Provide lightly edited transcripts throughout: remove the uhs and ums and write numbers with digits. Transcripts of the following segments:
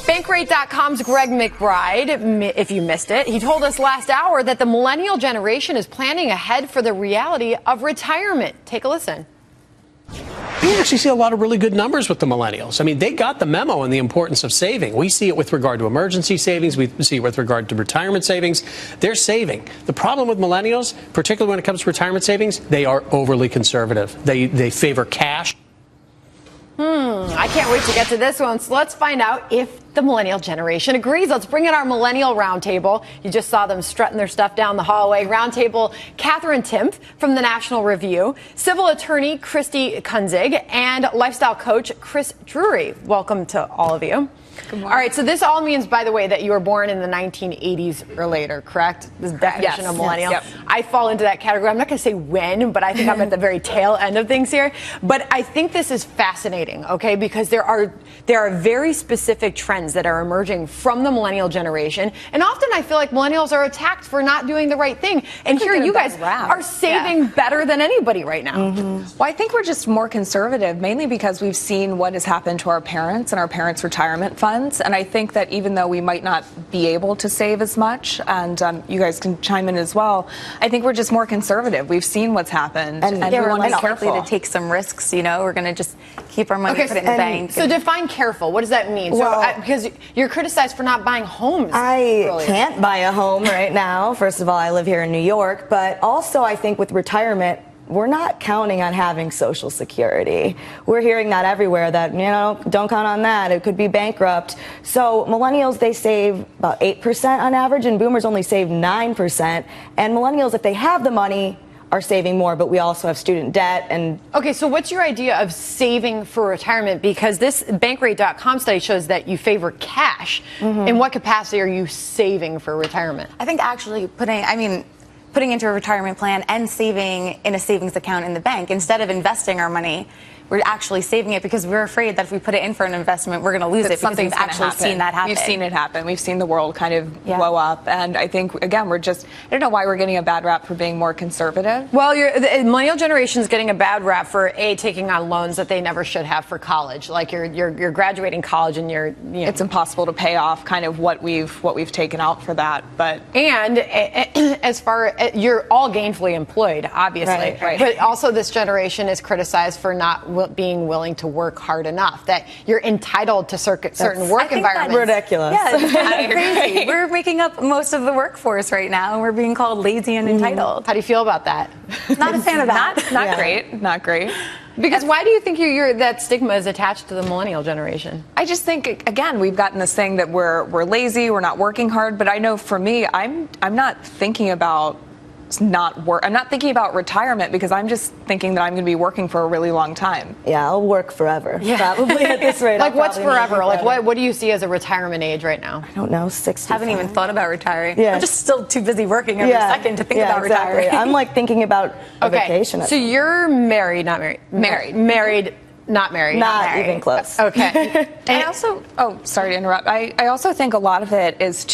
Bankrate.com's Greg McBride, if you missed it, he told us last hour that the millennial generation is planning ahead for the reality of retirement. Take a listen. We actually see a lot of really good numbers with the millennials. I mean, they got the memo on the importance of saving. We see it with regard to emergency savings. We see it with regard to retirement savings. They're saving. The problem with millennials, particularly when it comes to retirement savings, they are overly conservative. They favor cash. I can't wait to get to this one. So let's find out if the millennial generation agrees. Let's bring in our millennial roundtable. You just saw them strutting their stuff down the hallway. Roundtable, Katherine Timpf from the National Review, civil attorney Christy Kunzig, and lifestyle coach Chris Drury. Welcome to all of you. Good morning. All right, so this all means, by the way, that you were born in the 1980s or later, correct? This is the definition of millennial. Yes. Yep. I fall into that category. I'm not going to say when, but I think I'm at the very tail end of things here. But I think this is fascinating, okay, because there are very specific trends that are emerging from the millennial generation. And often I feel like millennials are attacked for not doing the right thing. And here you guys are saving better than anybody right now. Well, I think we're just more conservative, mainly because we've seen what has happened to our parents and our parents' retirement funds. And I think that even though we might not be able to save as much, and you guys can chime in as well, I think we're just more conservative. We've seen what's happened. And we're less likely to take some risks, you know. We're going to just keep our money, put it in the bank. So define careful. What does that mean? Well, because you're criticized for not buying homes. I can't buy a home right now. First of all, I live here in New York. But also, I think with retirement, we're not counting on having Social Security. We're hearing that everywhere, that, you know, don't count on that. It could be bankrupt. So millennials, they save about 8% on average, and boomers only save 9%. And millennials, if they have the money, are saving more, but we also have student debt. And okay, so what's your idea of saving for retirement? Because this Bankrate.com study shows that you favor cash. In what capacity are you saving for retirement? I think actually putting into a retirement plan and saving in a savings account in the bank instead of investing our money. We're actually saving it because we're afraid that if we put it in for an investment, we're going to lose it. Because we've actually seen that happen. We've seen it happen. We've seen the world kind of blow up. And I think, again, I don't know why we're getting a bad rap for being more conservative. Well, the millennial generation is getting a bad rap for taking on loans that they never should have for college. Like you're graduating college and it's impossible to pay off kind of what we've taken out for that. And as far as you're all gainfully employed, obviously, right. But also this generation is criticized for not being willing to work hard enough, that you're entitled to certain work environments. Ridiculous. Yeah, it's crazy. We're making up most of the workforce right now, and we're being called lazy and entitled. How do you feel about that? Not a fan of that. Not great. Because why do you think that stigma is attached to the millennial generation? I just think, again, we've gotten this thing that we're lazy, we're not working hard. But I know for me, I'm not thinking about I'm not thinking about retirement because I'm just thinking that I'm going to be working for a really long time. Yeah, I'll work forever. Probably at this rate. Like what's forever? Like what do you see as a retirement age right now? I don't know, 60. Haven't even thought about retiring. Yeah. I'm just still too busy working every second to think about retiring. I'm like thinking about a vacation. So you're married, not married? Married. Not married. Not even close. Okay. And I also, sorry to interrupt. I also think a lot of it is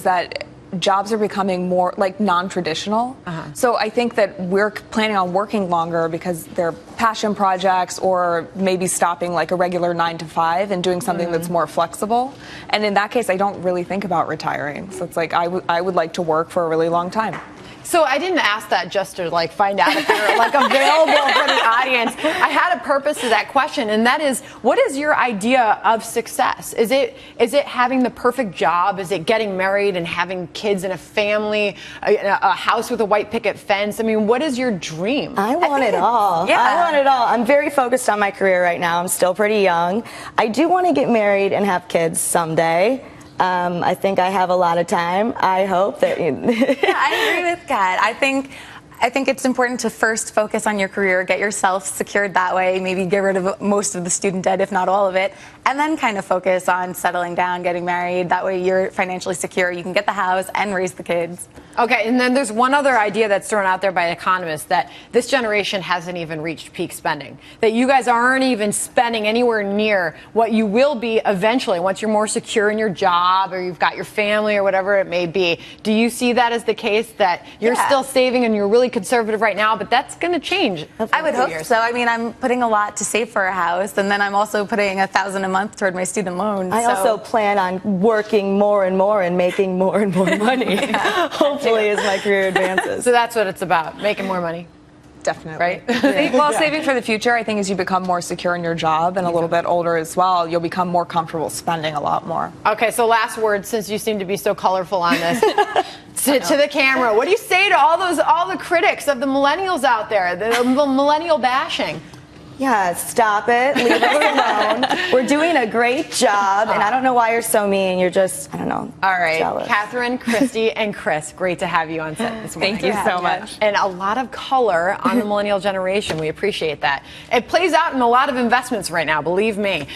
that jobs are becoming more like non-traditional. So I think that we're planning on working longer because they're passion projects or maybe stopping like a regular 9 to 5 and doing something that's more flexible. And in that case, I don't really think about retiring. So it's like I would like to work for a really long time. So I didn't ask that just to like find out if you're like available for the audience. I had a purpose to that question, and that is, what is your idea of success? Is it having the perfect job? Is it getting married and having kids and a family, a house with a white picket fence? I mean, what is your dream? I want it all. I want it all. I'm very focused on my career right now. I'm still pretty young. I do want to get married and have kids someday. I think I have a lot of time. I hope that. Yeah, I agree with Kat. I think it's important to first focus on your career, get yourself secured that way, maybe get rid of most of the student debt, if not all of it, and then kind of focus on settling down, getting married. That way you're financially secure. You can get the house and raise the kids. Okay, and then there's one other idea that's thrown out there by economists, that this generation hasn't even reached peak spending, that you guys aren't even spending anywhere near what you will be eventually once you're more secure in your job or you've got your family or whatever it may be. Do you see that as the case, that you're still saving and you're really conservative right now, but that's going to change. I would hope so. I mean, I'm putting a lot to save for a house, and then I'm also putting $1,000 a month toward my student loan. I also plan on working more and more and making more and more money. Hopefully, as my career advances. So that's what it's about, making more money. Definitely. Right? Saving for the future, I think as you become more secure in your job and a little bit older as well, you'll become more comfortable spending a lot more. Okay, so last word, since you seem to be so colorful on this, to the camera. What do you say to all the critics of the millennials out there, the millennial bashing? Yeah, stop it. Leave us alone. We're doing a great job, and I don't know why you're so mean. You're just, I don't know, all right, jealous. Katherine, Christy, and Chris, great to have you on set this morning. Thank you so much. And a lot of color on the millennial generation. We appreciate that. It plays out in a lot of investments right now, believe me.